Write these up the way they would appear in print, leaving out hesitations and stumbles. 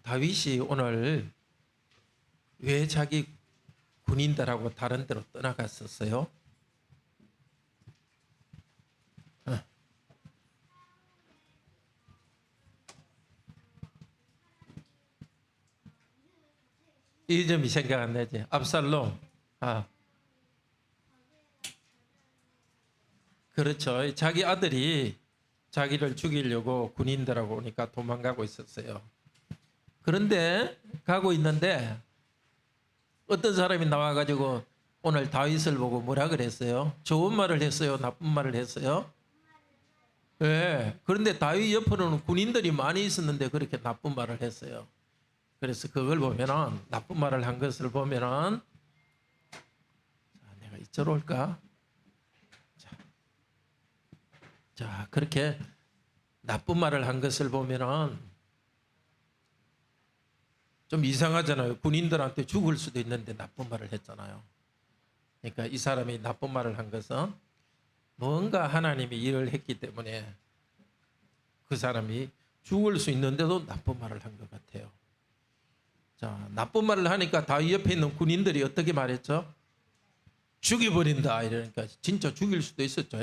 다윗이 오늘 왜 자기 군인들하고 다른 데로 떠나갔었어요? 이 점이 생각 안 나지? 압살롬. 그렇죠. 자기 아들이 자기를 죽이려고 군인들하고 오니까 도망가고 있었어요. 그런데 가고 있는데 어떤 사람이 나와가지고 오늘 다윗을 보고 뭐라 그랬어요? 좋은 말을 했어요? 나쁜 말을 했어요? 네. 그런데 다윗 옆으로는 군인들이 많이 있었는데 그렇게 나쁜 말을 했어요. 그래서 그걸 보면은, 나쁜 말을 한 것을 보면은, 내가 이쪽으로 올까? 자, 그렇게 나쁜 말을 한 것을 보면은 좀 이상하잖아요. 군인들한테 죽을 수도 있는데 나쁜 말을 했잖아요. 그러니까 이 사람이 나쁜 말을 한 것은 뭔가 하나님이 일을 했기 때문에 그 사람이 죽을 수 있는데도 나쁜 말을 한 것 같아요. 자, 나쁜 말을 하니까 다윗 옆에 있는 군인들이 어떻게 말했죠? 죽여버린다 이러니까 진짜 죽일 수도 있었죠.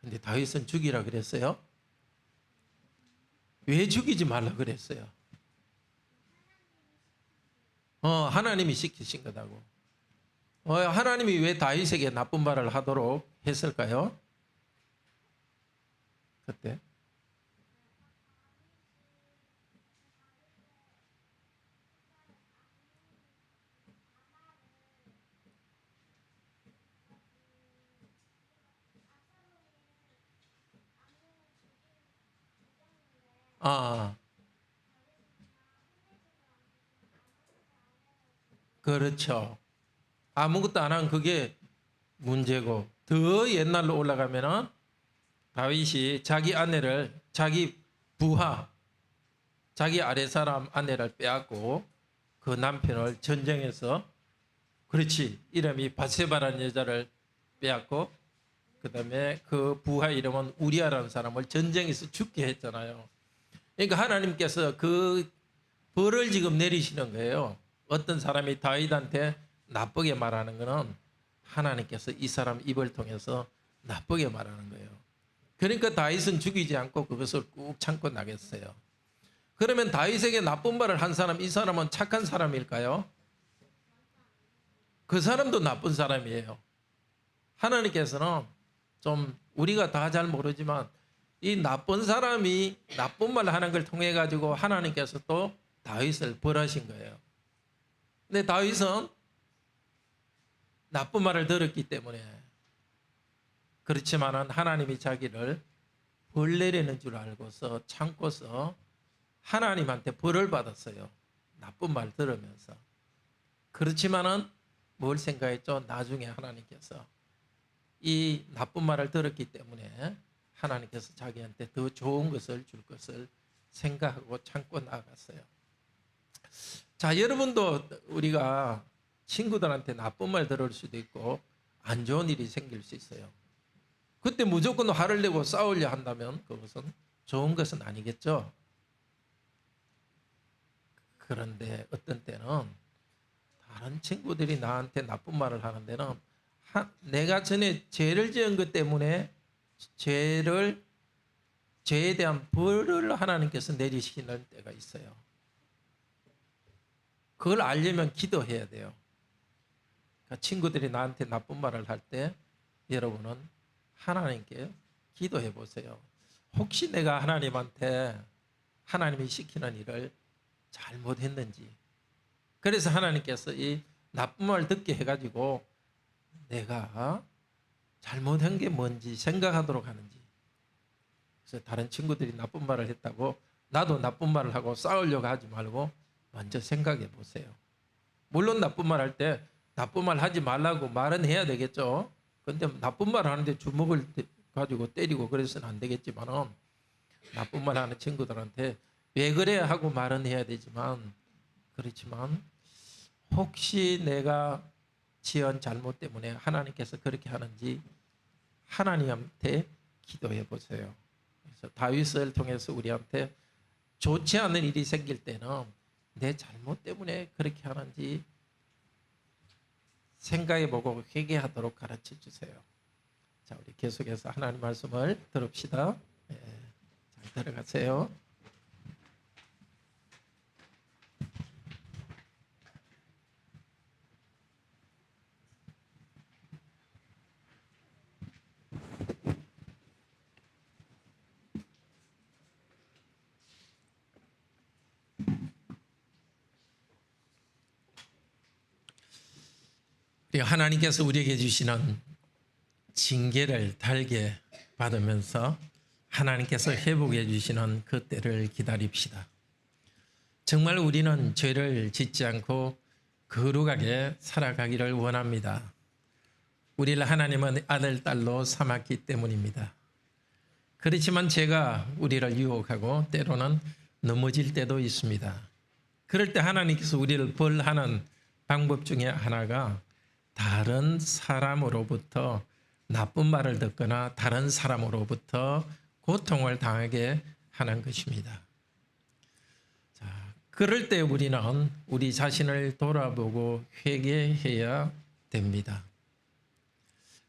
근데 다윗은 죽이라 그랬어요? 왜 죽이지 말라 그랬어요? 하나님이 시키신 거다고. 하나님이 왜 다윗에게 나쁜 말을 하도록 했을까요? 그때? 그렇죠. 아무것도 안 한 그게 문제고, 더 옛날로 올라가면은 다윗이 자기 아내를, 자기 부하, 자기 아랫사람 아내를 빼앗고 그 남편을 전쟁에서, 그렇지, 이름이 바세바라는 여자를 빼앗고 그 다음에 그 부하 이름은 우리아라는 사람을 전쟁에서 죽게 했잖아요. 그러니까 하나님께서 그 벌을 지금 내리시는 거예요. 어떤 사람이 다윗한테 나쁘게 말하는 거는 하나님께서 이 사람 입을 통해서 나쁘게 말하는 거예요. 그러니까 다윗은 죽이지 않고 그것을 꾹 참고 나겠어요. 그러면 다윗에게 나쁜 말을 한 사람, 이 사람은 착한 사람일까요? 그 사람도 나쁜 사람이에요. 하나님께서는 좀 우리가 다 잘 모르지만 이 나쁜 사람이 나쁜 말 하는 걸 통해 가지고 하나님께서 또 다윗을 벌하신 거예요. 근데 다윗은 나쁜 말을 들었기 때문에, 그렇지만은 하나님이 자기를 벌 내리는 줄 알고서 참고서 하나님한테 벌을 받았어요. 나쁜 말 들으면서. 그렇지만은 뭘 생각했죠? 나중에 하나님께서 이 나쁜 말을 들었기 때문에 하나님께서 자기한테 더 좋은 것을 줄 것을 생각하고 참고 나아갔어요. 자, 여러분도 우리가 친구들한테 나쁜 말 들을 수도 있고 안 좋은 일이 생길 수 있어요. 그때 무조건 화를 내고 싸우려 한다면 그것은 좋은 것은 아니겠죠. 그런데 어떤 때는 다른 친구들이 나한테 나쁜 말을 하는 데는 내가 전에 죄를 지은 것 때문에 죄에 대한 벌을 하나님께서 내리시는 때가 있어요. 그걸 알려면 기도해야 돼요. 그러니까 친구들이 나한테 나쁜 말을 할 때 여러분은 하나님께 기도해 보세요. 혹시 내가 하나님한테 하나님이 시키는 일을 잘못했는지, 그래서 하나님께서 이 나쁜 말 듣게 해가지고 내가 잘못한 게 뭔지 생각하도록 하는지. 그래서 다른 친구들이 나쁜 말을 했다고 나도 나쁜 말을 하고 싸우려고 하지 말고 먼저 생각해 보세요. 물론 나쁜 말 할 때 나쁜 말 하지 말라고 말은 해야 되겠죠. 그런데 나쁜 말 하는데 주먹을 가지고 때리고 그래서는 안 되겠지만은, 나쁜 말 하는 친구들한테 왜 그래 하고 말은 해야 되지만, 그렇지만 혹시 내가 지은 잘못 때문에 하나님께서 그렇게 하는지 하나님한테 기도해 보세요. 그래서 다윗을 통해서 우리한테 좋지 않은 일이 생길 때는 내 잘못 때문에 그렇게 하는지 생각해보고 회개하도록 가르쳐 주세요. 자, 우리 계속해서 하나님 말씀을 들읍시다. 예, 잘 들어가세요. 하나님께서 우리에게 주시는 징계를 달게 받으면서 하나님께서 회복해 주시는 그 때를 기다립시다. 정말 우리는 죄를 짓지 않고 거룩하게 살아가기를 원합니다. 우리를 하나님은 아들, 딸로 삼았기 때문입니다. 그렇지만 죄가 우리를 유혹하고 때로는 넘어질 때도 있습니다. 그럴 때 하나님께서 우리를 벌하는 방법 중에 하나가 다른 사람으로부터 나쁜 말을 듣거나 다른 사람으로부터 고통을 당하게 하는 것입니다. 자, 그럴 때 우리는 우리 자신을 돌아보고 회개해야 됩니다.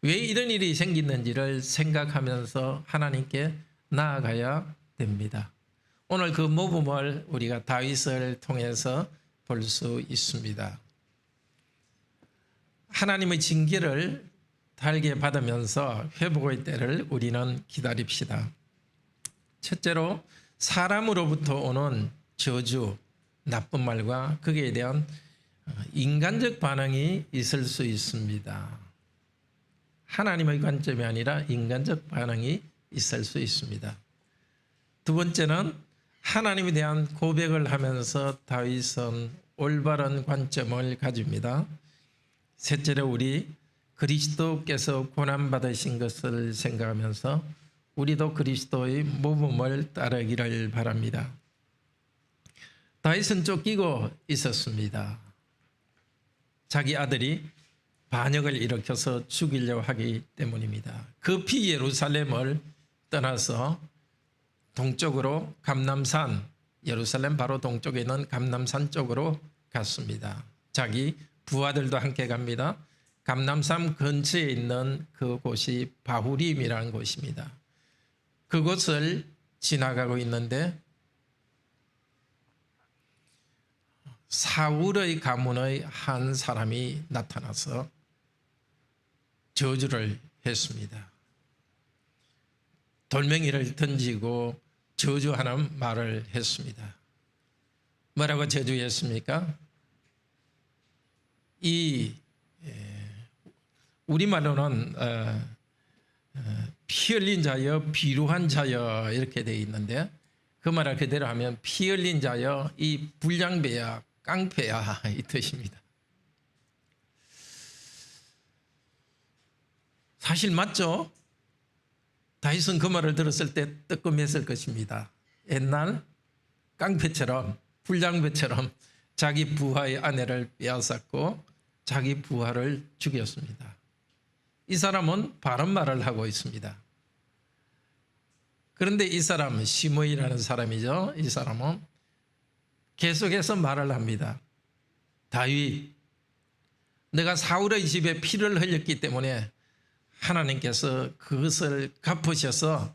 왜 이런 일이 생기는지를 생각하면서 하나님께 나아가야 됩니다. 오늘 그 모범을 우리가 다윗을 통해서 볼 수 있습니다. 하나님의 징계를 달게 받으면서 회복의 때를 우리는 기다립시다. 첫째로 사람으로부터 오는 저주, 나쁜 말과 거기에 대한 인간적 반응이 있을 수 있습니다. 하나님의 관점이 아니라 인간적 반응이 있을 수 있습니다. 두 번째는 하나님에 대한 고백을 하면서 다윗은 올바른 관점을 가집니다. 셋째로 우리 그리스도께서 고난받으신 것을 생각하면서 우리도 그리스도의 모범을 따르기를 바랍니다. 다윗은 쫓기고 있었습니다. 자기 아들이 반역을 일으켜서 죽이려고 하기 때문입니다. 급히 예루살렘을 떠나서 동쪽으로 감람산, 예루살렘 바로 동쪽에 있는 감람산 쪽으로 갔습니다. 자기 부하들도 함께 갑니다. 감람산 근처에 있는 그곳이 바후림이라는 곳입니다. 그곳을 지나가고 있는데 사울의 가문의 한 사람이 나타나서 저주를 했습니다. 돌멩이를 던지고 저주하는 말을 했습니다. 뭐라고 저주했습니까? 우리말로는 피 흘린 자여 비루한 자여 이렇게 되어 있는데 그 말을 그대로 하면 피 흘린 자여 이 불량배야 깡패야 이 뜻입니다. 사실 맞죠? 다윗은 그 말을 들었을 때 뜨끔했을 것입니다. 옛날 깡패처럼 불량배처럼 자기 부하의 아내를 빼앗았고 자기 부하를 죽였습니다. 이 사람은 바른 말을 하고 있습니다. 그런데 이 사람은 시므이라는 사람이죠. 이 사람은 계속해서 말을 합니다. 다윗, 내가 사울의 집에 피를 흘렸기 때문에 하나님께서 그것을 갚으셔서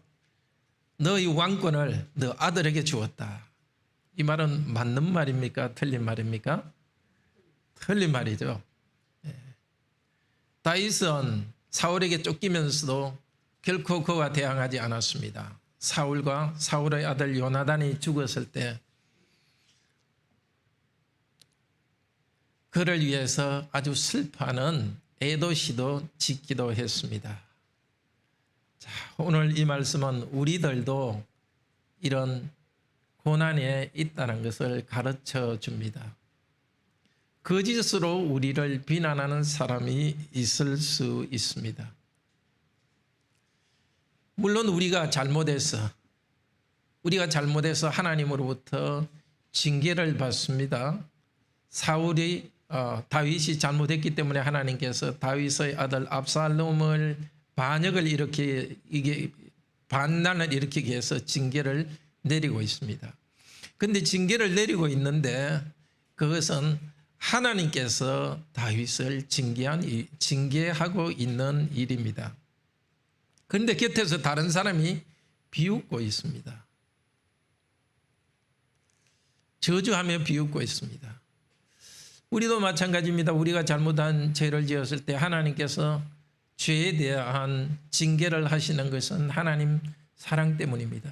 너의 왕권을 너 아들에게 주었다. 이 말은 맞는 말입니까? 틀린 말입니까? 틀린 말이죠. 다윗은 사울에게 쫓기면서도 결코 그와 대항하지 않았습니다. 사울과 사울의 아들 요나단이 죽었을 때 그를 위해서 아주 슬퍼하는 애도시도 짓기도 했습니다. 자, 오늘 이 말씀은 우리들도 이런 고난에 있다는 것을 가르쳐 줍니다. 거짓으로 우리를 비난하는 사람이 있을 수 있습니다. 물론 우리가 잘못해서 하나님으로부터 징계를 받습니다. 다윗이 잘못했기 때문에 하나님께서 다윗의 아들 압살롬을 반역을 반란을 일으키기 위해서 징계를 내리고 있습니다. 근데 징계를 내리고 있는데 그것은 하나님께서 다윗을 징계하고 있는 일입니다. 그런데 곁에서 다른 사람이 비웃고 있습니다. 저주하며 비웃고 있습니다. 우리도 마찬가지입니다. 우리가 잘못한 죄를 지었을 때 하나님께서 죄에 대한 징계를 하시는 것은 하나님 사랑 때문입니다.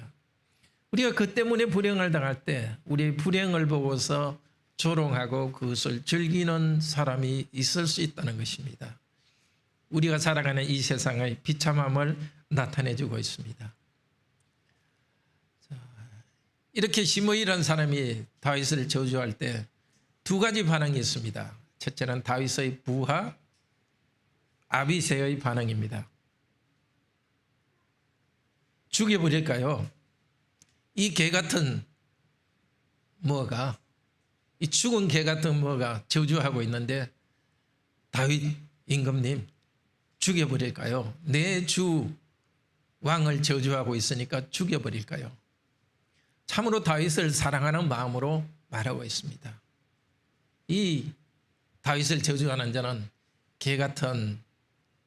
우리가 그 때문에 불행을 당할 때 우리의 불행을 보고서 조롱하고 그것을 즐기는 사람이 있을 수 있다는 것입니다. 우리가 살아가는 이 세상의 비참함을 나타내주고 있습니다. 이렇게 시므이라는 사람이 다윗을 저주할 때 두 가지 반응이 있습니다. 첫째는 다윗의 부하 아비새의 반응입니다. 죽여버릴까요? 이 개 같은 뭐가, 이 죽은 개 같은 뭐가 저주하고 있는데 다윗 임금님 죽여버릴까요? 내 주 왕을 저주하고 있으니까 죽여버릴까요? 참으로 다윗을 사랑하는 마음으로 말하고 있습니다. 이 다윗을 저주하는 자는 개 같은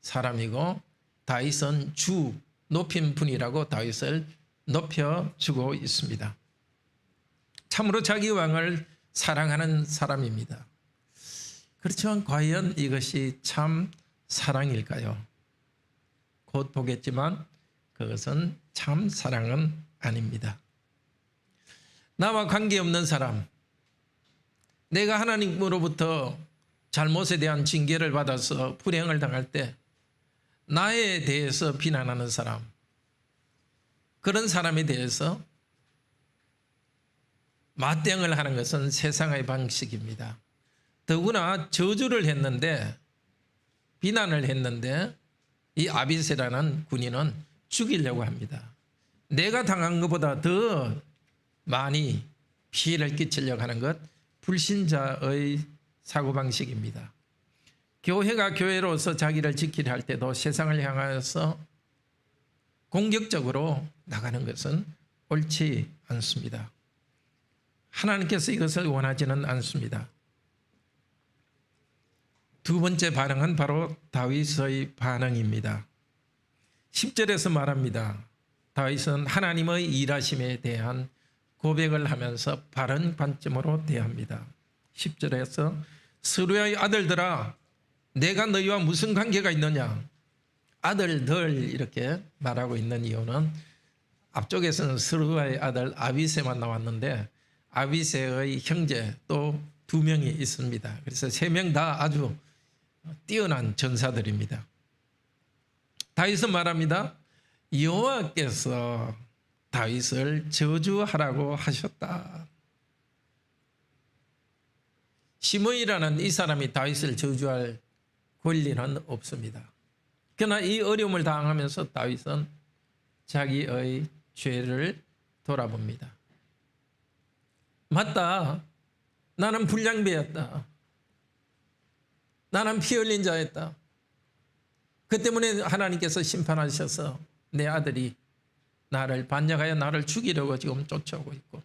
사람이고 다윗은 주 높인 분이라고 다윗을 높여주고 있습니다. 참으로 자기 왕을 사랑하는 사람입니다. 그렇지만 과연 이것이 참 사랑일까요? 곧 보겠지만 그것은 참 사랑은 아닙니다. 나와 관계없는 사람, 내가 하나님으로부터 잘못에 대한 징계를 받아서 불행을 당할 때 나에 대해서 비난하는 사람, 그런 사람에 대해서 맞대응을 하는 것은 세상의 방식입니다. 더구나 저주를 했는데, 비난을 했는데 이 아비새라는 군인은 죽이려고 합니다. 내가 당한 것보다 더 많이 피해를 끼치려고 하는 것, 불신자의 사고방식입니다. 교회가 교회로서 자기를 지키려 할 때도 세상을 향하여서 공격적으로 나가는 것은 옳지 않습니다. 하나님께서 이것을 원하지는 않습니다. 두 번째 반응은 바로 다윗의 반응입니다. 10절에서 말합니다. 다윗은 하나님의 일하심에 대한 고백을 하면서 바른 관점으로 대합니다. 10절에서 스루야의 아들들아 내가 너희와 무슨 관계가 있느냐. 아들들 이렇게 말하고 있는 이유는 앞쪽에서는 스루야의 아들 아비새만 나왔는데 아비새의 형제 또 2명이 있습니다. 그래서 3명 다 아주 뛰어난 전사들입니다. 다윗은 말합니다. 여호와께서 다윗을 저주하라고 하셨다. 시므이라는 이 사람이 다윗을 저주할 권리는 없습니다. 그러나 이 어려움을 당하면서 다윗은 자기의 죄를 돌아봅니다. 맞다. 나는 불량배였다. 나는 피 흘린 자였다. 그 때문에 하나님께서 심판하셔서 내 아들이 나를 반역하여 나를 죽이려고 지금 쫓아오고 있고,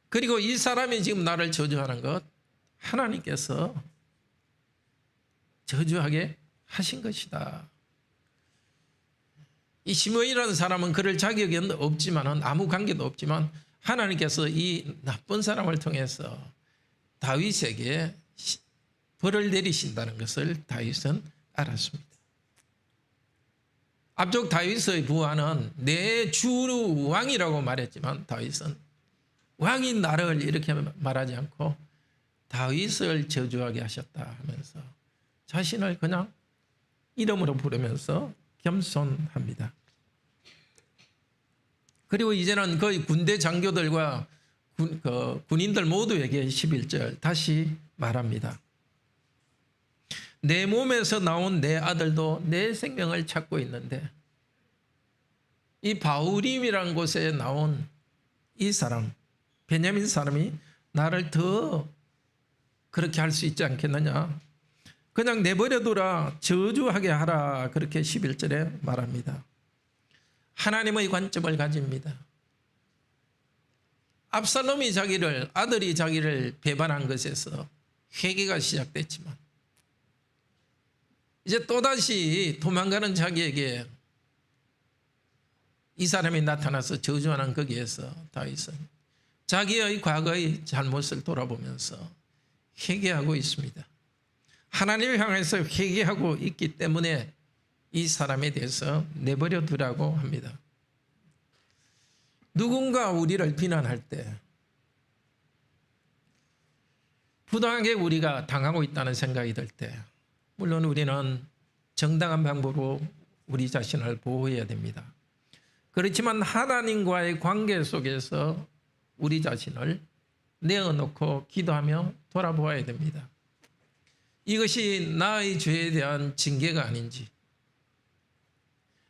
그리고 이 사람이 지금 나를 저주하는 것 하나님께서 저주하게 하신 것이다. 이 시므이라는 사람은 그럴 자격이 없지만, 아무 관계도 없지만 하나님께서 이 나쁜 사람을 통해서 다윗에게 벌을 내리신다는 것을 다윗은 알았습니다. 앞쪽 다윗의 부하는 내 주 왕이라고 말했지만 다윗은 왕이 나를 이렇게 말하지 않고 다윗을 저주하게 하셨다 하면서 자신을 그냥 이름으로 부르면서 겸손합니다. 그리고 이제는 거의 군대 장교들과 군인들 모두에게 11절 다시 말합니다. 내 몸에서 나온 내 아들도 내 생명을 찾고 있는데 이 바후림이라는 곳에 나온 이 사람, 베냐민 사람이 나를 더 그렇게 할 수 있지 않겠느냐. 그냥 내버려두라, 저주하게 하라. 그렇게 11절에 말합니다. 하나님의 관점을 가집니다. 압살롬이 아들이 자기를 배반한 것에서 회개가 시작됐지만 이제 또다시 도망가는 자기에게 이 사람이 나타나서 저주하는 거기에서 다윗은 자기의 과거의 잘못을 돌아보면서 회개하고 있습니다. 하나님을 향해서 회개하고 있기 때문에 이 사람에 대해서 내버려 두라고 합니다. 누군가 우리를 비난할 때 부당하게 우리가 당하고 있다는 생각이 들 때 물론 우리는 정당한 방법으로 우리 자신을 보호해야 됩니다. 그렇지만 하나님과의 관계 속에서 우리 자신을 내어놓고 기도하며 돌아보아야 됩니다. 이것이 나의 죄에 대한 징계가 아닌지,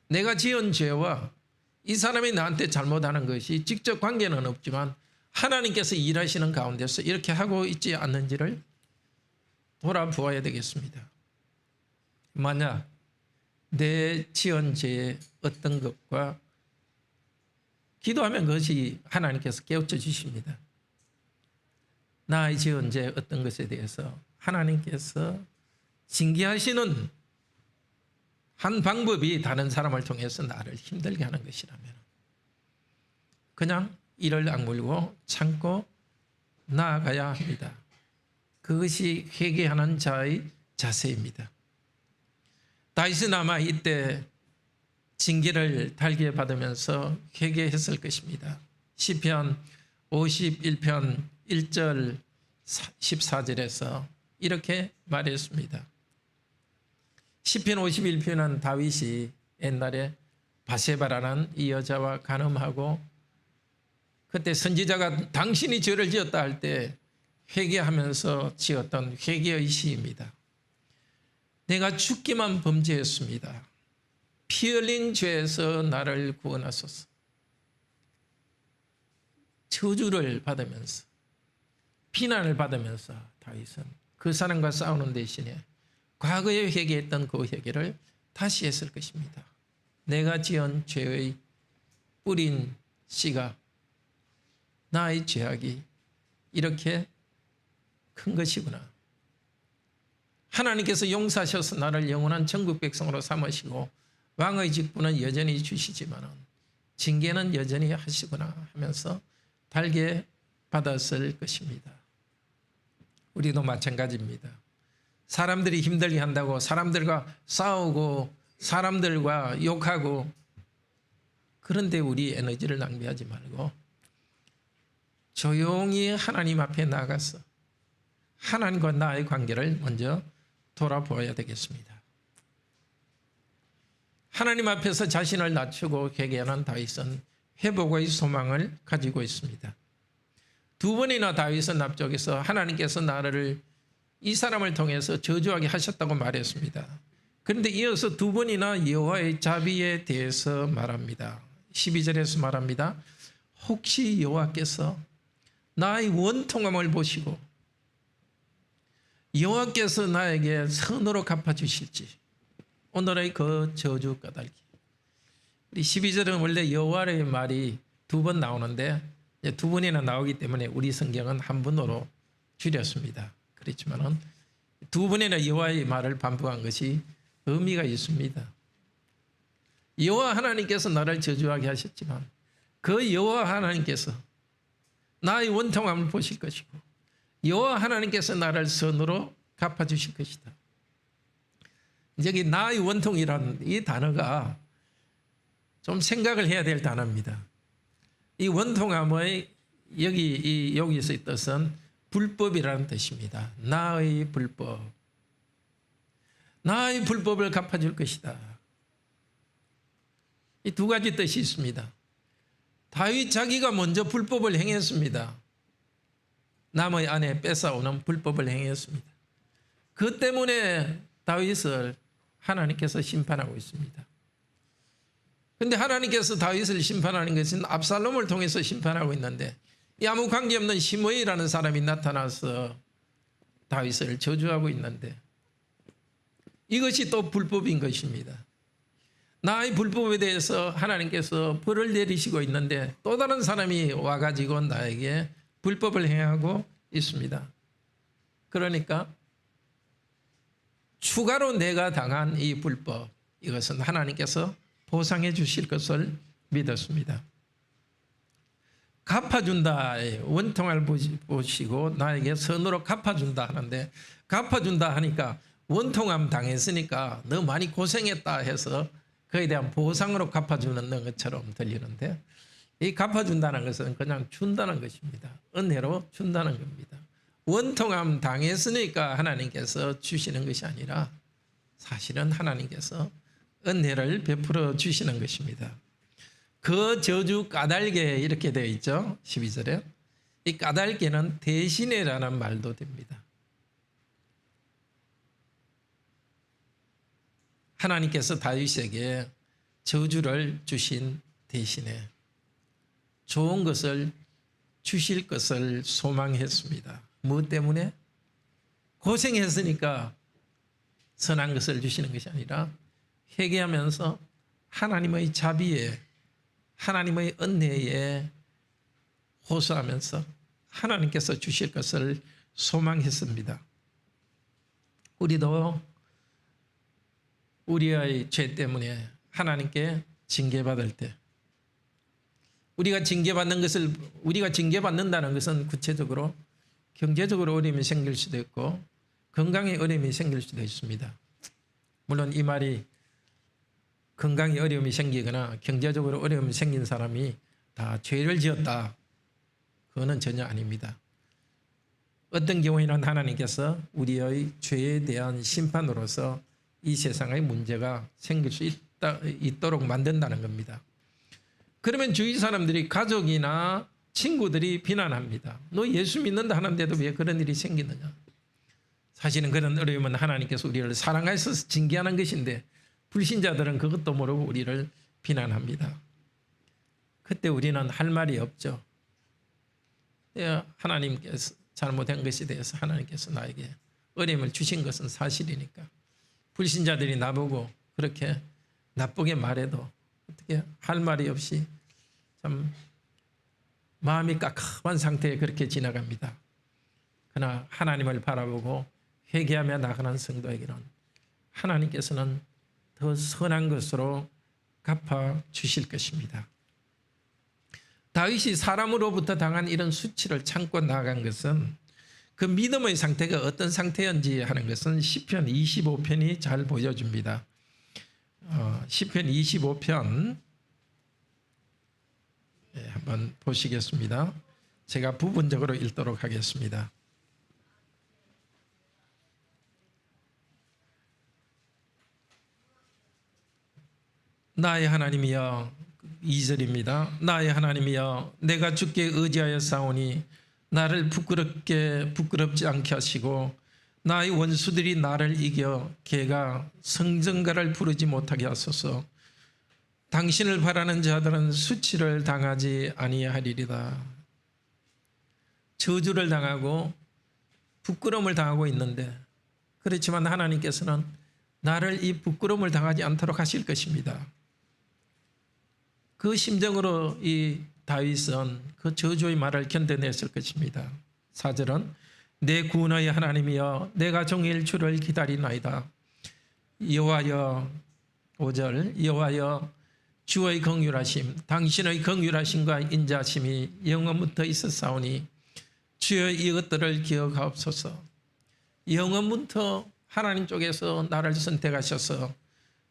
내가 지은 죄와 이 사람이 나한테 잘못하는 것이 직접 관계는 없지만 하나님께서 일하시는 가운데서 이렇게 하고 있지 않는지를 돌아보아야 되겠습니다. 만약 내 지은 죄의 어떤 것과 기도하면 그것이 하나님께서 깨우쳐 주십니다. 나의 지은 죄 어떤 것에 대해서 하나님께서 징계하시는 한 방법이 다른 사람을 통해서 나를 힘들게 하는 것이라면 그냥 이를 악물고 참고 나아가야 합니다. 그것이 회개하는 자의 자세입니다. 다윗은 아마 이때 징계를 달게 받으면서 회개했을 것입니다. 시편 51편 1절 14절에서 이렇게 말했습니다. 시편 51편은 다윗이 옛날에 바세바라는 이 여자와 간음하고 그때 선지자가 당신이 죄를 지었다 할 때 회개하면서 지었던 회개의 시입니다. 내가 죽기만 범죄했습니다. 피 흘린 죄에서 나를 구원하소서. 저주를 받으면서 비난을 받으면서 다윗은 그 사람과 싸우는 대신에 과거에 회개했던 그 회개를 다시 했을 것입니다. 내가 지은 죄의 뿌린 씨가 나의 죄악이 이렇게 큰 것이구나. 하나님께서 용서하셔서 나를 영원한 천국 백성으로 삼으시고 왕의 직분은 여전히 주시지만 징계는 여전히 하시구나 하면서 달게 받았을 것입니다. 우리도 마찬가지입니다. 사람들이 힘들게 한다고 사람들과 싸우고 사람들과 욕하고 그런데 우리 에너지를 낭비하지 말고 조용히 하나님 앞에 나가서 하나님과 나의 관계를 먼저 돌아보아야 되겠습니다. 하나님 앞에서 자신을 낮추고 회개하는 다윗은 회복의 소망을 가지고 있습니다. 두 번이나 다윗은 앞쪽에서 하나님께서 나를 이 사람을 통해서 저주하게 하셨다고 말했습니다. 그런데 이어서 두 번이나 여호와의 자비에 대해서 말합니다. 12절에서 말합니다. 혹시 여호와께서 나의 원통함을 보시고 여호와께서 나에게 선으로 갚아주실지. 오늘의 그 저주 까닭이. 우리 12절은 원래 여호와의 말이 두 번 나오는데 두 번이나 나오기 때문에 우리 성경은 한 번으로 줄였습니다. 그렇지만 두 번이나 여호와의 말을 반복한 것이 의미가 있습니다. 여호와 하나님께서 나를 저주하게 하셨지만 그 여호와 하나님께서 나의 원통함을 보실 것이고 여호와 하나님께서 나를 선으로 갚아주실 것이다. 여기 나의 원통이라는 이 단어가 좀 생각을 해야 될 단어입니다. 이 원통함의 여기서 뜻은 불법이라는 뜻입니다. 나의 불법. 나의 불법을 갚아줄 것이다. 이 두 가지 뜻이 있습니다. 다윗 자기가 먼저 불법을 행했습니다. 남의 아내 뺏어오는 불법을 행했습니다. 그 때문에 다윗을 하나님께서 심판하고 있습니다. 그런데 하나님께서 다윗을 심판하는 것은 압살롬을 통해서 심판하고 있는데 이 아무 관계없는 시므이라는 사람이 나타나서 다윗을 저주하고 있는데 이것이 또 불법인 것입니다. 나의 불법에 대해서 하나님께서 벌을 내리시고 있는데 또 다른 사람이 와가지고 나에게 불법을 행하고 있습니다. 그러니까 추가로 내가 당한 이 불법, 이것은 하나님께서 보상해 주실 것을 믿었습니다. 갚아준다, 원통을 보시고 나에게 선으로 갚아준다 하는데, 갚아준다 하니까 원통함 당했으니까 너 많이 고생했다 해서 그에 대한 보상으로 갚아주는 것처럼 들리는데, 이 갚아준다는 것은 그냥 준다는 것입니다. 은혜로 준다는 겁니다. 원통함 당했으니까 하나님께서 주시는 것이 아니라 사실은 하나님께서 은혜를 베풀어 주시는 것입니다. 그 저주 까닭에 이렇게 되어 있죠. 12절에. 이 까닭에는 대신에라는 말도 됩니다. 하나님께서 다윗에게 저주를 주신 대신에 좋은 것을 주실 것을 소망했습니다. 무엇 때문에? 고생했으니까 선한 것을 주시는 것이 아니라 회개하면서 하나님의 자비에, 하나님의 은혜에 호소하면서 하나님께서 주실 것을 소망했습니다. 우리도 우리의 죄 때문에 하나님께 징계받을 때, 우리가 징계받는다는 것은 구체적으로 경제적으로 어려움이 생길 수도 있고 건강에 어려움이 생길 수도 있습니다. 물론 이 말이 건강에 어려움이 생기거나 경제적으로 어려움이 생긴 사람이 다 죄를 지었다, 그거는 전혀 아닙니다. 어떤 경우에는 하나님께서 우리의 죄에 대한 심판으로서 이 세상의 문제가 생길 수 있도록 만든다는 겁니다. 그러면 주위 사람들이, 가족이나 친구들이 비난합니다. 너 예수 믿는다 하는데도 왜 그런 일이 생기느냐. 사실은 그런 어려움은 하나님께서 우리를 사랑하셔서 징계하는 것인데 불신자들은 그것도 모르고 우리를 비난합니다. 그때 우리는 할 말이 없죠. 하나님께서 잘못한 것에 대해서 하나님께서 나에게 어려움을 주신 것은 사실이니까 불신자들이 나보고 그렇게 나쁘게 말해도 어떻게 할 말이 없이 참 마음이 깝깝한 상태에 그렇게 지나갑니다. 그러나 하나님을 바라보고 회개하며 나가는 성도에게는 하나님께서는 더 선한 것으로 갚아 주실 것입니다. 다윗이 사람으로부터 당한 이런 수치를 참고 나아간 것은 그 믿음의 상태가 어떤 상태였는지 하는 것은 시편 25편이 잘 보여줍니다. 시편 25편 한번 보시겠습니다. 제가 부분적으로 읽도록 하겠습니다. 나의 하나님이여, 2절입니다. 나의 하나님이여, 내가 주께 의지하여 싸우니 나를 부끄럽지 않게 하시고 나의 원수들이 나를 이겨 개가 성전가를 부르지 못하게 하소서. 당신을 바라는 자들은 수치를 당하지 아니하리이다. 저주를 당하고 부끄러움을 당하고 있는데, 그렇지만 하나님께서는 나를 이 부끄러움을 당하지 않도록 하실 것입니다. 그 심정으로 이 다윗은 그 저주의 말을 견뎌냈을 것입니다. 4절은 내 구원의 하나님이여, 내가 종일 주를 기다리나이다. 여호와여, 5절 여호와여, 주의 긍휼하심, 당신의 긍휼하심과 인자하심이 영원부터 있었사오니 주여 이것들을 기억하옵소서. 영원부터 하나님 쪽에서 나를 선택하셔서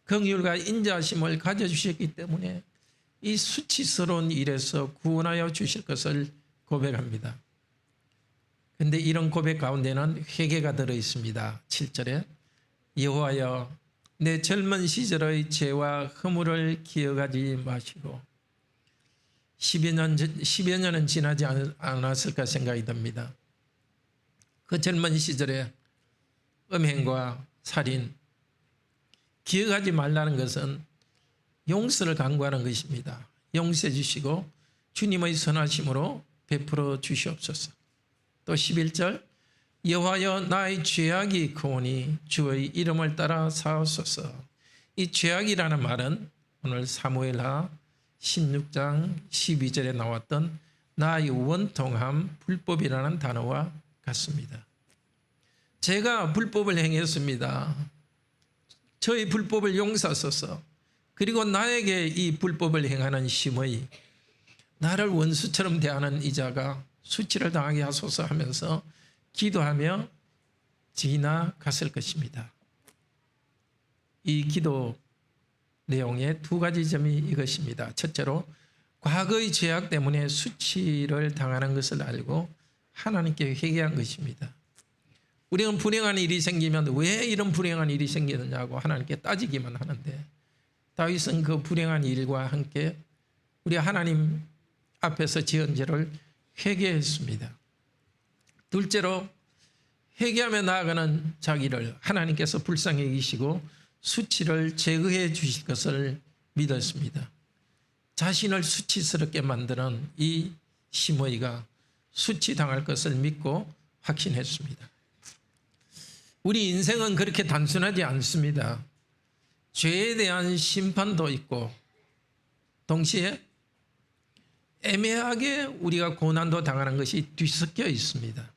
긍휼과 인자하심을 가져주셨기 때문에 이 수치스러운 일에서 구원하여 주실 것을 고백합니다. 그런데 이런 고백 가운데는 회개가 들어 있습니다. 7절에 여호와여, 내 젊은 시절의 죄와 허물을 기억하지 마시고, 10여 년은 지나지 않았을까 생각이 듭니다. 그 젊은 시절에 음행과 살인, 기억하지 말라는 것은 용서를 간구하는 것입니다. 용서해 주시고 주님의 선하심으로 베풀어 주시옵소서. 또 11절 여호와여, 나의 죄악이 크오니 주의 이름을 따라 사옵소서. 이 죄악이라는 말은 오늘 사무엘하 16장 12절에 나왔던 나의 원통함 불법이라는 단어와 같습니다. 제가 불법을 행했습니다. 저의 불법을 용서하소서. 그리고 나에게 이 불법을 행하는 심의, 나를 원수처럼 대하는 이자가 수치를 당하게 하소서 하면서 기도하며 지나갔을 것입니다. 이 기도 내용의 두 가지 점이 이것입니다. 첫째로 과거의 죄악 때문에 수치를 당하는 것을 알고 하나님께 회개한 것입니다. 우리는 불행한 일이 생기면 왜 이런 불행한 일이 생기느냐고 하나님께 따지기만 하는데, 다윗은 그 불행한 일과 함께 우리 하나님 앞에서 지은 죄를 회개했습니다. 둘째로 회개하며 나아가는 자기를 하나님께서 불쌍히 여기시고 수치를 제거해 주실 것을 믿었습니다. 자신을 수치스럽게 만드는 이 시므이가 수치당할 것을 믿고 확신했습니다. 우리 인생은 그렇게 단순하지 않습니다. 죄에 대한 심판도 있고 동시에 애매하게 우리가 고난도 당하는 것이 뒤섞여 있습니다.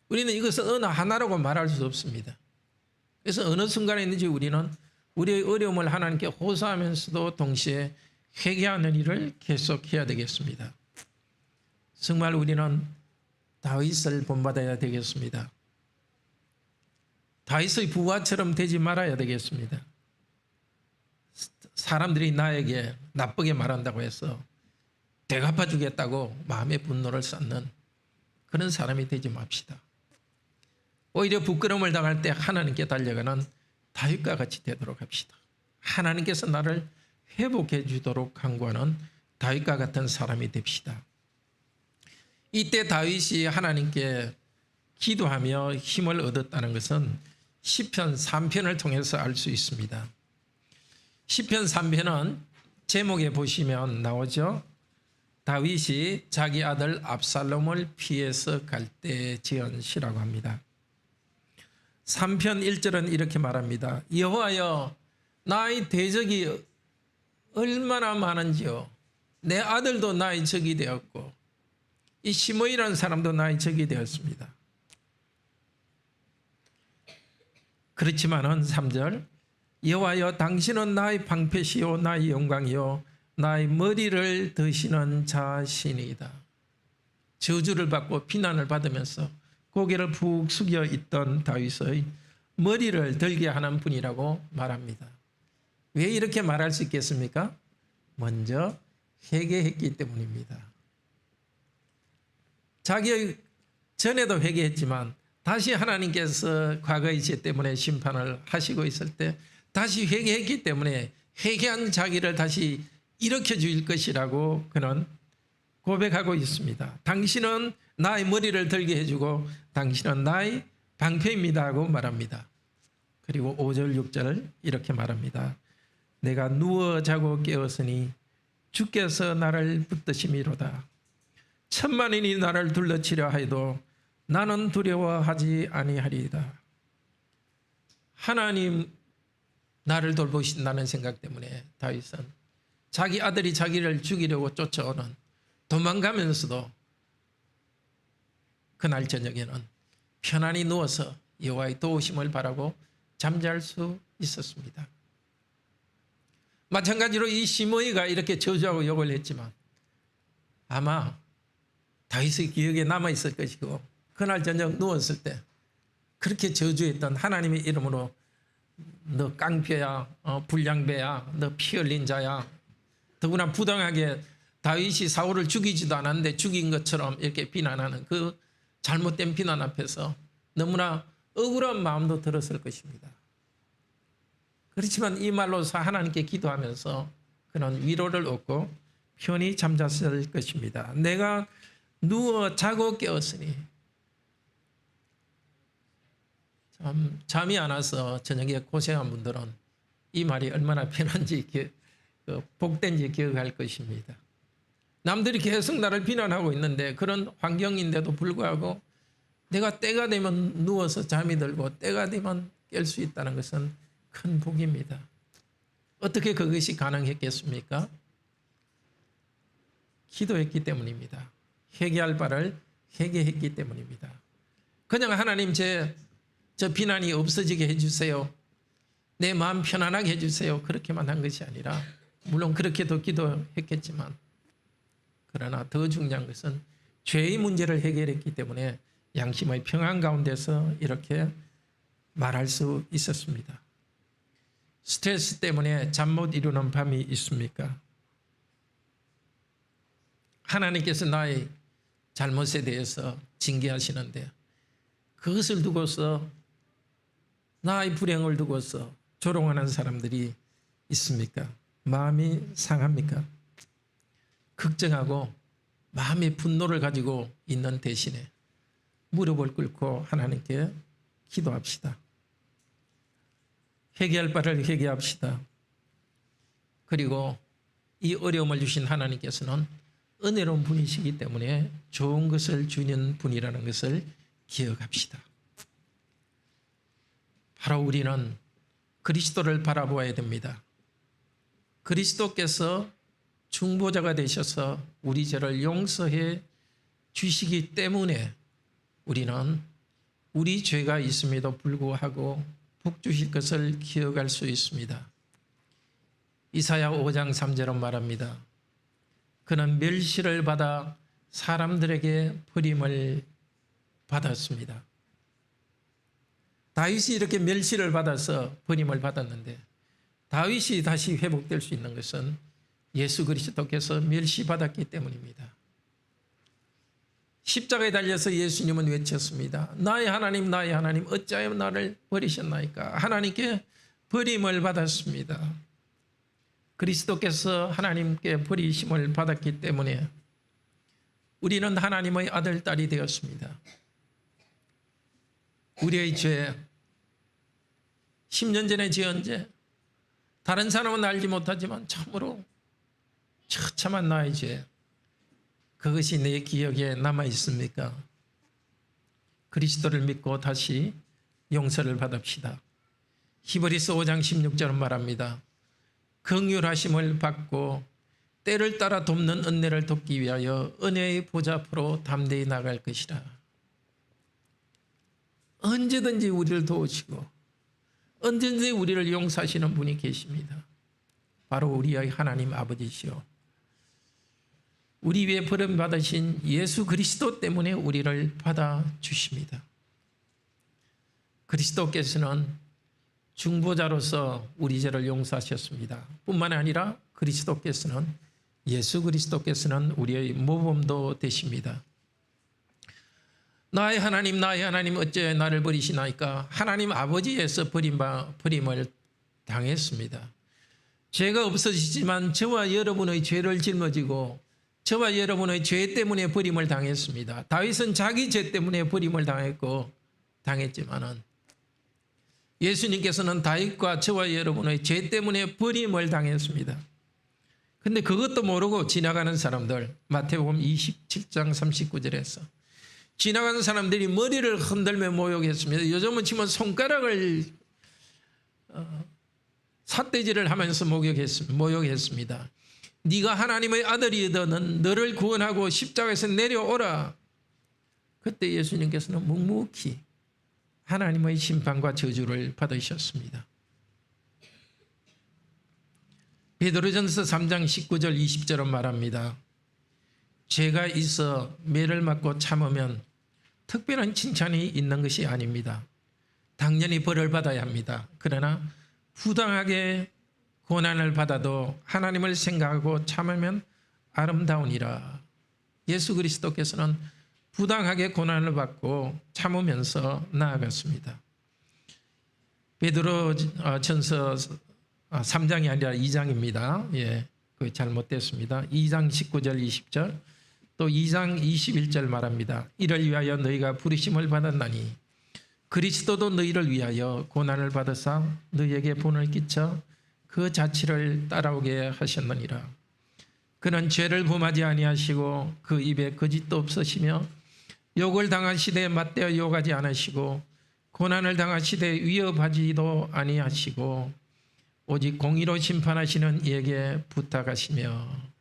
우리는 이것을 어느 하나라고 말할 수 없습니다. 그래서 어느 순간에 있는지 우리는 우리의 어려움을 하나님께 호소하면서도 동시에 회개하는 일을 계속해야 되겠습니다. 정말 우리는 다윗을 본받아야 되겠습니다. 다윗의 부하처럼 되지 말아야 되겠습니다. 사람들이 나에게 나쁘게 말한다고 해서 되갚아 주겠다고 마음의 분노를 쌓는 그런 사람이 되지 맙시다. 오히려 부끄러움을 당할 때 하나님께 달려가는 다윗과 같이 되도록 합시다. 하나님께서 나를 회복해 주도록 간구하는 다윗과 같은 사람이 됩시다. 이때 다윗이 하나님께 기도하며 힘을 얻었다는 것은 시편 3편을 통해서 알 수 있습니다. 시편 3편은 제목에 보시면 나오죠. 다윗이 자기 아들 압살롬을 피해서 갈 때 지은 시라고 합니다. 3편 1절은 이렇게 말합니다. 여호와여, 나의 대적이 얼마나 많은지요. 내 아들도 나의 적이 되었고 이 시므이라는 사람도 나의 적이 되었습니다. 그렇지만은 3절, 여호와여, 당신은 나의 방패시요 나의 영광이요 나의 머리를 드시는 자신이다. 저주를 받고 비난을 받으면서 고개를 푹 숙여 있던 다윗의 머리를 들게 하는 분이라고 말합니다. 왜 이렇게 말할 수 있겠습니까? 먼저 회개했기 때문입니다. 자기 전에도 회개했지만 다시 하나님께서 과거의 죄 때문에 심판을 하시고 있을 때 다시 회개했기 때문에 회개한 자기를 다시 일으켜 주실 것이라고 그는 고백하고 있습니다. 당신은 나의 머리를 들게 해주고 당신은 나의 방패입니다 하고 말합니다. 그리고 5절 6절 이렇게 말합니다. 내가 누워 자고 깨었으니 주께서 나를 붙드심이로다. 천만인이 나를 둘러치려 하여도 나는 두려워하지 아니하리이다. 하나님 나를 돌보신다는 생각 때문에 다윗은 자기 아들이 자기를 죽이려고 쫓아오는, 도망가면서도 그날 저녁에는 편안히 누워서 여호와의 도우심을 바라고 잠잘 수 있었습니다. 마찬가지로 이 시므이가 이렇게 저주하고 욕을 했지만 아마 다윗의 기억에 남아있을 것이고 그날 저녁 누웠을 때 그렇게 저주했던 하나님의 이름으로 너 깡패야, 불량배야, 너 피 흘린 자야, 더구나 부당하게 다윗이 사울을 죽이지도 않았는데 죽인 것처럼 이렇게 비난하는 그 잘못된 비난 앞에서 너무나 억울한 마음도 들었을 것입니다. 그렇지만 이 말로서 하나님께 기도하면서 그는 위로를 얻고 편히 잠잤을 것입니다. 내가 누워 자고 깨었으니, 잠이 안 와서 저녁에 고생한 분들은 이 말이 얼마나 편한지 복된지 기억할 것입니다. 남들이 계속 나를 비난하고 있는데 그런 환경인데도 불구하고 내가 때가 되면 누워서 잠이 들고 때가 되면 깰 수 있다는 것은 큰 복입니다. 어떻게 그것이 가능했겠습니까? 기도했기 때문입니다. 회개할 바를 회개했기 때문입니다. 그냥 하나님 저 비난이 없어지게 해주세요. 내 마음 편안하게 해주세요. 그렇게만 한 것이 아니라 물론 그렇게도 기도했겠지만 그러나 더 중요한 것은 죄의 문제를 해결했기 때문에 양심의 평안 가운데서 이렇게 말할 수 있었습니다. 스트레스 때문에 잠 못 이루는 밤이 있습니까? 하나님께서 나의 잘못에 대해서 징계하시는데 그것을 두고서 나의 불행을 두고서 조롱하는 사람들이 있습니까? 마음이 상합니까? 걱정하고 마음의 분노를 가지고 있는 대신에 무릎을 꿇고 하나님께 기도합시다. 회개할 바를 회개합시다. 그리고 이 어려움을 주신 하나님께서는 은혜로운 분이시기 때문에 좋은 것을 주는 분이라는 것을 기억합시다. 바로 우리는 그리스도를 바라보아야 됩니다. 그리스도께서 중보자가 되셔서 우리 죄를 용서해 주시기 때문에 우리는 우리 죄가 있음에도 불구하고 복 주실 것을 기억할 수 있습니다. 이사야 5장 3절은 말합니다. 그는 멸시를 받아 사람들에게 버림을 받았습니다. 다윗이 이렇게 멸시를 받아서 버림을 받았는데 다윗이 다시 회복될 수 있는 것은 예수 그리스도께서 멸시받았기 때문입니다. 십자가에 달려서 예수님은 외쳤습니다. 나의 하나님 나의 하나님 어찌하여 나를 버리셨나이까. 하나님께 버림을 받았습니다. 그리스도께서 하나님께 버리심을 받았기 때문에 우리는 하나님의 아들 딸이 되었습니다. 우리의 죄 10년 전에 지은 죄 다른 사람은 알지 못하지만 참으로 처참한 나의 죄 그것이 내 기억에 남아 있습니까? 그리스도를 믿고 다시 용서를 받읍시다. 히브리서 5장 16절은 말합니다. 긍휼하심을 받고 때를 따라 돕는 은혜를 돕기 위하여 은혜의 보좌 앞으로 담대히 나갈 것이라. 언제든지 우리를 도우시고 언제든지 우리를 용서하시는 분이 계십니다. 바로 우리의 하나님 아버지시오. 우리 위에 버림받으신 예수 그리스도 때문에 우리를 받아주십니다. 그리스도께서는 중보자로서 우리 죄를 용서하셨습니다. 뿐만 아니라 그리스도께서는 예수 그리스도께서는 우리의 모범도 되십니다. 나의 하나님 어째 나를 버리시나이까. 하나님 아버지에서 버림을 당했습니다. 죄가 없어지지만 저와 여러분의 죄를 짊어지고 저와 여러분의 죄 때문에 버림을 당했습니다. 다윗은 자기 죄 때문에 버림을 당했지만은 예수님께서는 다윗과 저와 여러분의 죄 때문에 버림을 당했습니다. 근데 그것도 모르고 지나가는 사람들, 마태복음 27장 39절에서 지나가는 사람들이 머리를 흔들며 모욕했습니다. 요즘은 치면 손가락을 삿대질을 하면서 모욕했습니다. 네가 하나님의 아들이거든 너를 구원하고 십자가에서 내려오라. 그때 예수님께서는 묵묵히 하나님의 심판과 저주를 받으셨습니다. 베드로전서 3장 19절 20절은 말합니다. 죄가 있어 매를 맞고 참으면 특별한 칭찬이 있는 것이 아닙니다. 당연히 벌을 받아야 합니다. 그러나 부당하게 고난을 받아도 하나님을 생각하고 참으면 아름다우니라. 예수 그리스도께서는 부당하게 고난을 받고 참으면서 나아갔습니다. 베드로전서 3장이 아니라 2장입니다. 예, 그 잘못됐습니다. 2장 19절 20절 또 2장 21절 말합니다. 이를 위하여 너희가 부르심을 받았나니 그리스도도 너희를 위하여 고난을 받으사 너희에게 본을 끼쳐 그 자취를 따라오게 하셨느니라. 그는 죄를 범하지 아니하시고 그 입에 거짓도 없으시며 욕을 당하시되 맞대어 욕하지 않으시고 고난을 당하시되 위협하지도 아니하시고 오직 공의로 심판하시는 이에게 부탁하시며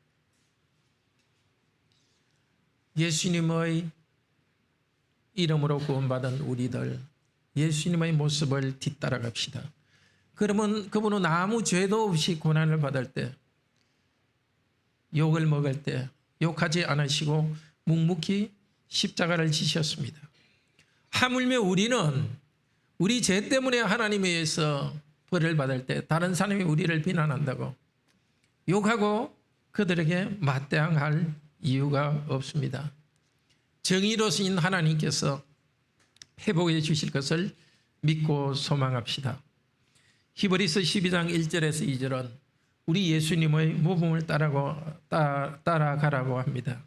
예수님의 이름으로 구원받은 우리들, 예수님의 모습을 뒤따라갑시다. 그러면 그분은 아무 죄도 없이 고난을 받을 때, 욕을 먹을 때 욕하지 않으시고 묵묵히 십자가를 지셨습니다. 하물며 우리는 우리 죄 때문에 하나님에 의해서 벌을 받을 때 다른 사람이 우리를 비난한다고 욕하고 그들에게 맞대응할 이유가 없습니다. 정의로우신 하나님께서 회복해 주실 것을 믿고 소망합시다. 히브리서 12장 1절에서 2절은 우리 예수님의 모범을 따라가라고 합니다.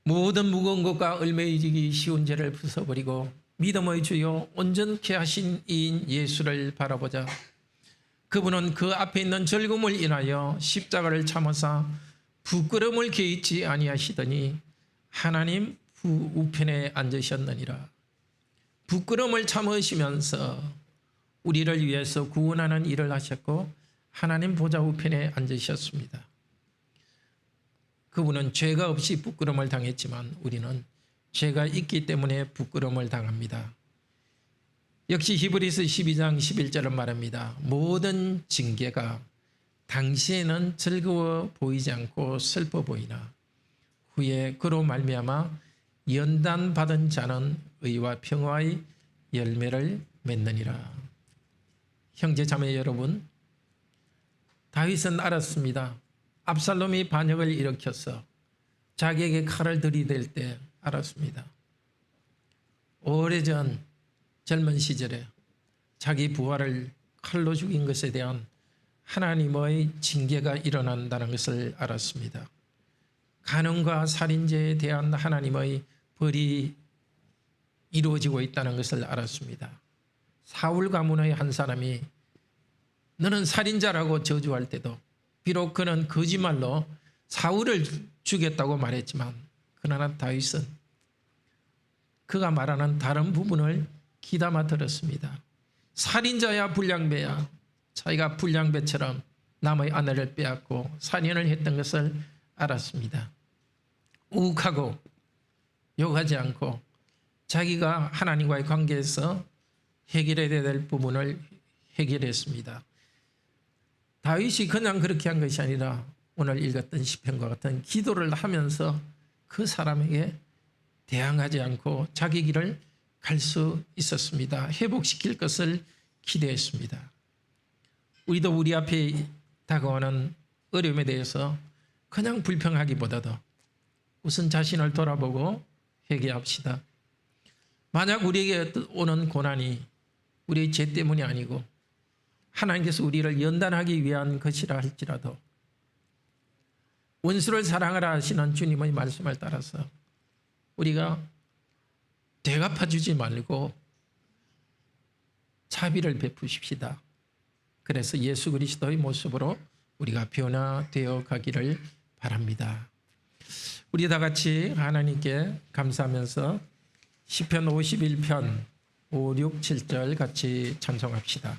모든 무거운 것과 얽매이기 쉬운 죄를 부숴버리고 믿음의 주요 온전케 하신 이인 예수를 바라보자. 그분은 그 앞에 있는 즐거움을 인하여 십자가를 참으사 부끄러움을 개의치 아니하시더니 하나님 우편에 앉으셨느니라. 부끄러움을 참으시면서 우리를 위해서 구원하는 일을 하셨고 하나님 보좌 우편에 앉으셨습니다. 그분은 죄가 없이 부끄러움을 당했지만 우리는 죄가 있기 때문에 부끄러움을 당합니다. 역시 히브리서 12장 11절은 말합니다. 모든 징계가 당시에는 즐거워 보이지 않고 슬퍼 보이나 후에 그로 말미암아 연단 받은 자는 의와 평화의 열매를 맺느니라. 형제 자매 여러분, 다윗은 알았습니다. 압살롬이 반역을 일으켜서 자기에게 칼을 들이댈 때 알았습니다. 오래전 젊은 시절에 자기 부하를 칼로 죽인 것에 대한 하나님의 징계가 일어난다는 것을 알았습니다. 간음과 살인죄에 대한 하나님의 벌이 이루어지고 있다는 것을 알았습니다. 사울 가문의 한 사람이 너는 살인자라고 저주할 때도 비록 그는 거짓말로 사울을 죽였다고 말했지만 그러나 다윗은 그가 말하는 다른 부분을 귀담아 들었습니다. 살인자야 불량배야. 자기가 불량배처럼 남의 아내를 빼앗고 살인을 했던 것을 알았습니다. 욱하고 욕하지 않고 자기가 하나님과의 관계에서 해결해야 될 부분을 해결했습니다. 다윗이 그냥 그렇게 한 것이 아니라 오늘 읽었던 시편과 같은 기도를 하면서 그 사람에게 대항하지 않고 자기 길을 갈 수 있었습니다. 회복시킬 것을 기대했습니다. 우리도 우리 앞에 다가오는 어려움에 대해서 그냥 불평하기보다도 우선 자신을 돌아보고 회개합시다. 만약 우리에게 오는 고난이 우리의 죄 때문이 아니고 하나님께서 우리를 연단하기 위한 것이라 할지라도 원수를 사랑하라 하시는 주님의 말씀을 따라서 우리가 되갚아주지 말고 자비를 베푸십시다. 그래서 예수 그리스도의 모습으로 우리가 변화되어 가기를 바랍니다. 우리 다 같이 하나님께 감사하면서 시편 51편 5, 6, 7절 같이 찬송합시다.